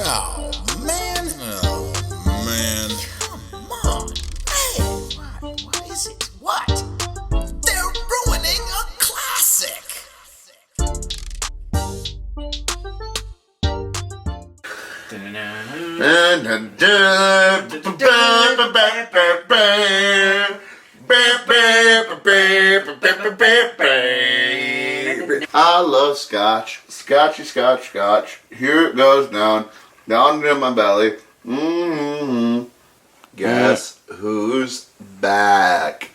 Oh, man. Oh, man. Come on, man. What is it? What? They're ruining a classic. I love scotch. Scotchy, scotch, scotch. Here it goes down into my belly. Mm-hmm. Guess who's back?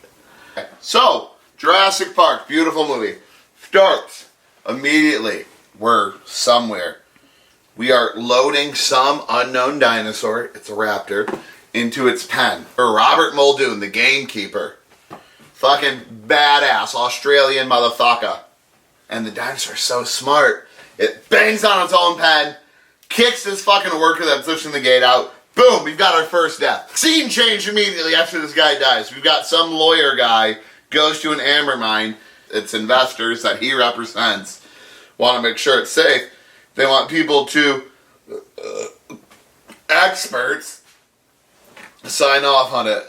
So, Jurassic Park, beautiful movie. Starts immediately. We're somewhere. We are loading some unknown dinosaur, it's a raptor, into its pen. Robert Muldoon, the gamekeeper. Fucking badass Australian motherfucker. And the dinosaur's so smart. It bangs on its own pen, kicks this fucking worker that's pushing the gate out. Boom, we've got our first death. Scene change immediately after this guy dies. We've got some lawyer guy goes to an amber mine. It's investors that he represents. Want to make sure it's safe. They want people to, experts, sign off on it.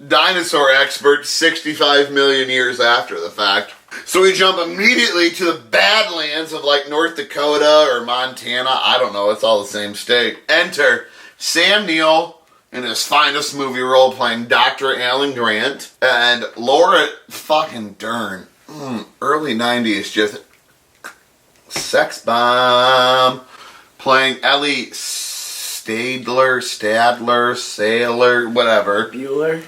Dinosaur experts 65 million years after the fact. So we jump immediately to the Badlands of like North Dakota or Montana. I don't know, it's all the same state. Enter Sam Neill in his finest movie role playing Dr. Alan Grant. And Laura fucking Dern. Early 90s, just sex bomb. Playing Ellie Stadler, Sailor, whatever. Bueller.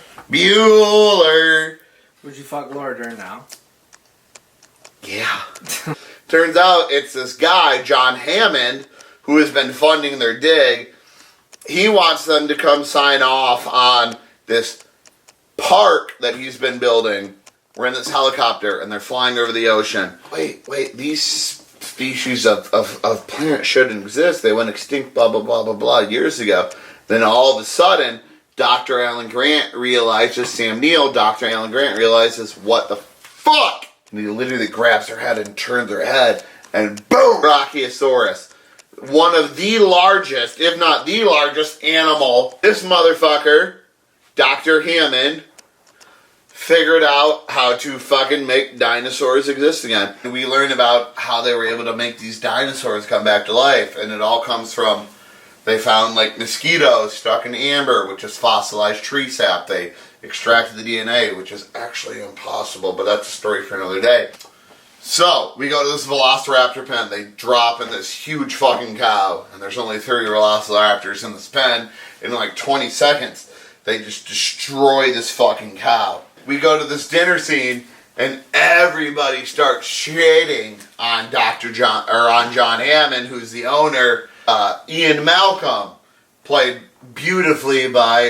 Would you fuck Laura Dern now? Yeah. Turns out it's this guy, John Hammond, who has been funding their dig. He wants them to come sign off on this park that he's been building. We're in this helicopter and they're flying over the ocean. Wait, these species of plants shouldn't exist. They went extinct, blah, blah, blah, blah, blah, years ago. Then all of a sudden, Dr. Alan Grant realizes, Sam Neill, Dr. Alan Grant realizes, what the fuck? And he literally grabs her head and turns her head, and boom! Brachiosaurus. One of the largest, if not the largest animal. This motherfucker, Dr. Hammond, figured out how to fucking make dinosaurs exist again. And we learn about how they were able to make these dinosaurs come back to life, and it all comes from, they found like mosquitoes stuck in amber, which is fossilized tree sap. They extracted the DNA, which is actually impossible, but that's a story for another day. So, we go to this velociraptor pen. They drop in this huge fucking cow, and there's only 30 velociraptors in this pen. In like 20 seconds, they just destroy this fucking cow. We go to this dinner scene, and everybody starts shading on John Hammond, who's the owner. Ian Malcolm, played beautifully by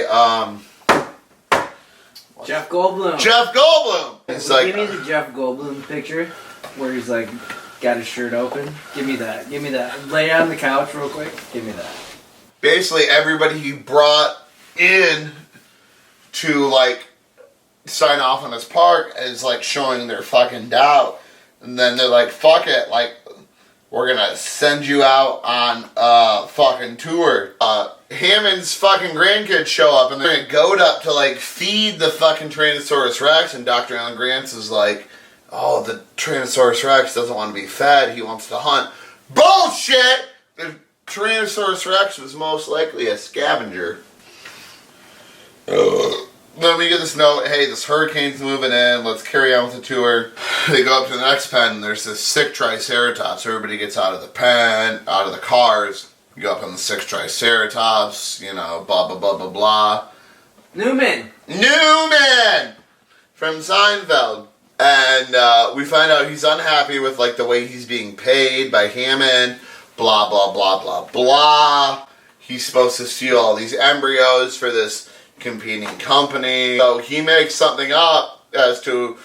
Jeff Goldblum. It's like, give me the Jeff Goldblum picture where he's like got his shirt open. Give me that. Lay on the couch real quick. Give me that. Basically, everybody he brought in to like sign off on this park is like showing their fucking doubt, and then they're like, "Fuck it, like we're gonna send you out on a fucking tour." Hammond's fucking grandkids show up and they're gonna goat up to like feed the fucking Tyrannosaurus Rex, and Dr. Alan Grant is like, "Oh, the Tyrannosaurus Rex doesn't want to be fed, he wants to hunt." Bullshit! The Tyrannosaurus Rex was most likely a scavenger. Then we get this note, hey, this hurricane's moving in, let's carry on with the tour. They go up to the next pen, and there's this sick Triceratops. Everybody gets out of the pen, out of the cars. You go up on the sick Triceratops, you know, blah, blah, blah, blah, blah. Newman! From Seinfeld. And we find out he's unhappy with, like, the way he's being paid by Hammond, blah, blah, blah, blah, blah. He's supposed to steal all these embryos for this competing company. So he makes something up as to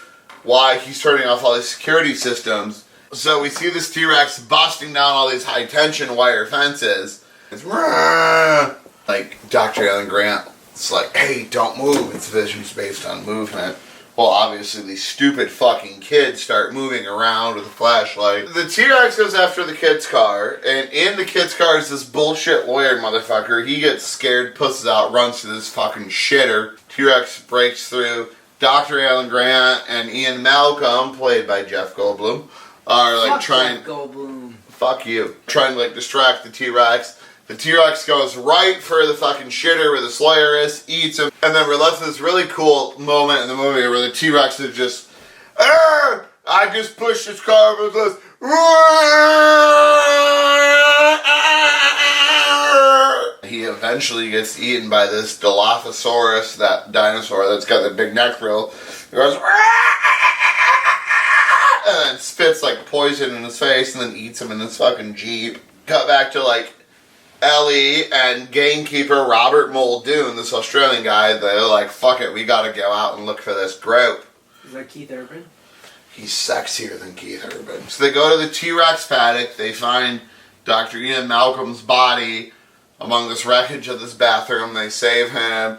why he's turning off all these security systems. So we see this T-Rex busting down all these high tension wire fences. It's like Dr. Alan Grant. It's like, hey, don't move. Its vision's based on movement. Well, obviously, these stupid fucking kids start moving around with a flashlight. The T-Rex goes after the kid's car, and in the kid's car is this bullshit lawyer motherfucker. He gets scared, pusses out, runs to this fucking shitter. T-Rex breaks through. Dr. Alan Grant and Ian Malcolm, played by Jeff Goldblum, are like trying... Goldblum. Fuck you. Trying to like distract the T-Rex. The T-Rex goes right for the fucking shitter where the Slayer is, eats him, and then we're left with this really cool moment in the movie where the T-Rex is just, I just pushed his car over the cliff. He eventually gets eaten by this Dilophosaurus, that dinosaur that's got the big neck frill. He goes, and then spits like poison in his face and then eats him in his fucking Jeep. Cut back to like Ellie and gamekeeper Robert Muldoon, this Australian guy. They're like, fuck it, we gotta go out and look for this group. Is that Keith Urban? He's sexier than Keith Urban. So they go to the T-Rex paddock. They find Dr. Ian Malcolm's body among this wreckage of this bathroom. They save him.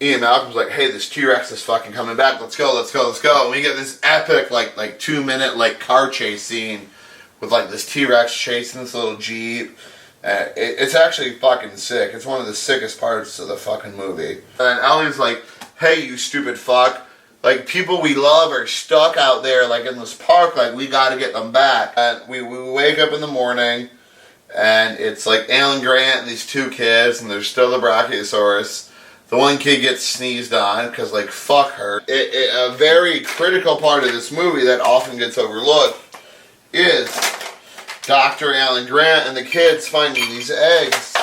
Ian Malcolm's like, hey, this T-Rex is fucking coming back. Let's go, let's go, let's go. And we get this epic, like 2-minute, like, car chase scene with, like, this T-Rex chasing this little Jeep. It's actually fucking sick. It's one of the sickest parts of the fucking movie. And Ellie's like, hey, you stupid fuck. Like, people we love are stuck out there, like, in this park. Like, we gotta get them back. And we wake up in the morning, and it's, like, Alan Grant and these two kids, and there's still the Brachiosaurus. The one kid gets sneezed on, because, like, fuck her. A very critical part of this movie that often gets overlooked is Dr. Alan Grant and the kids finding these eggs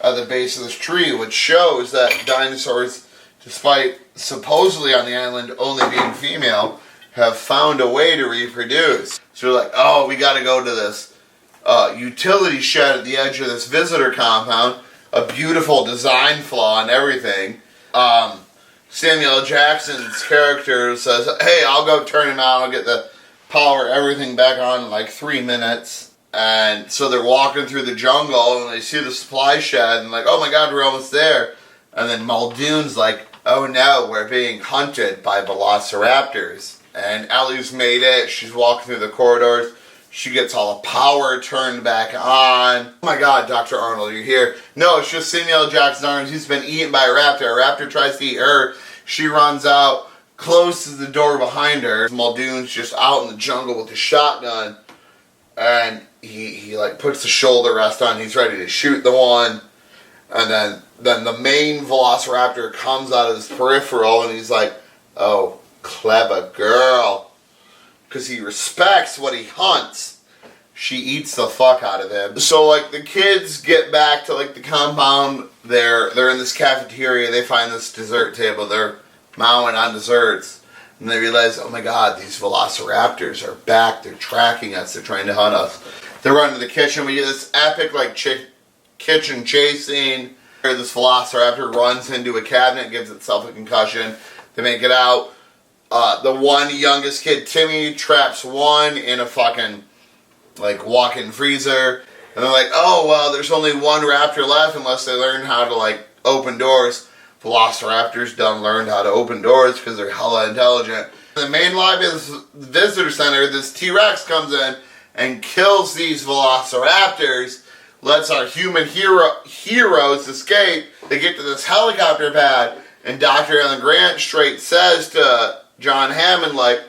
at the base of this tree, which shows that dinosaurs, despite supposedly on the island only being female, have found a way to reproduce. So they're like, oh, we gotta go to this utility shed at the edge of this visitor compound. A beautiful design flaw and everything. Samuel L. Jackson's character says, hey, I'll go turn him out, I'll get the power, everything back on in like 3 minutes. And so they're walking through the jungle and they see the supply shed and like, oh my god, we're almost there. And then Muldoon's like, oh no, we're being hunted by velociraptors. And Ellie's made it. She's walking through the corridors. She gets all the power turned back on. Oh my god, Dr. Arnold, you're here. No, it's just Samuel L. Jackson's arms. He's been eaten by a raptor. A raptor tries to eat her. She runs out, closes the door behind her. Muldoon's just out in the jungle with a shotgun. And he like puts the shoulder rest on. He's ready to shoot the one. And then the main velociraptor comes out of his peripheral and he's like, oh, clever girl. Because he respects what he hunts. She eats the fuck out of him. So like the kids get back to like the compound. They're in this cafeteria. They find this dessert table. They're mowing on desserts. And they realize, oh my god, these velociraptors are back. They're tracking us. They're trying to hunt us. They run to the kitchen. We get this epic like kitchen chase scene where this velociraptor runs into a cabinet, gives itself a concussion. They make it out. The one youngest kid, Timmy, traps one in a fucking like walk-in freezer. And they're like, oh well, there's only one raptor left unless they learn how to like open doors. Velociraptors done learned how to open doors because they're hella intelligent. In the main lobby of this visitor center, this T-Rex comes in and kills these velociraptors, lets our human heroes escape. They get to this helicopter pad, and Dr. Alan Grant straight says to John Hammond, like,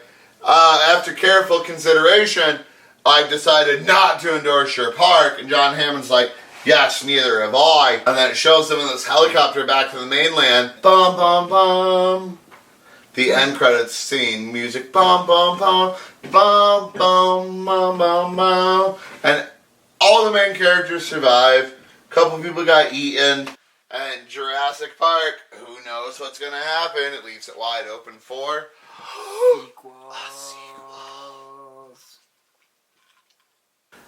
after careful consideration, I've decided not to endorse your park. And John Hammond's like, yes, neither have I. And then it shows them in this helicopter back to the mainland. Bum, bum, bum. The end credits scene, music, bum, bum, bum, bum, bum, bum, bum, bum. And all the main characters survive. A couple people got eaten. And Jurassic Park, who knows what's going to happen? It leaves it wide open for a sequel.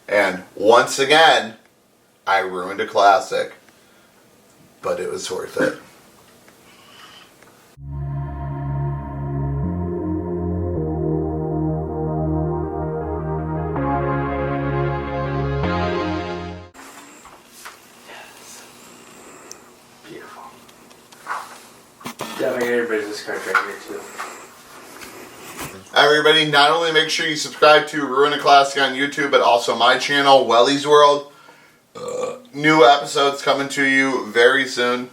And once again, I ruined a classic, but it was worth it. Yeah, my everybody's this card right here too. Everybody, not only make sure you subscribe to Ruin a Classic on YouTube, but also my channel, Welly's World. New episodes coming to you very soon.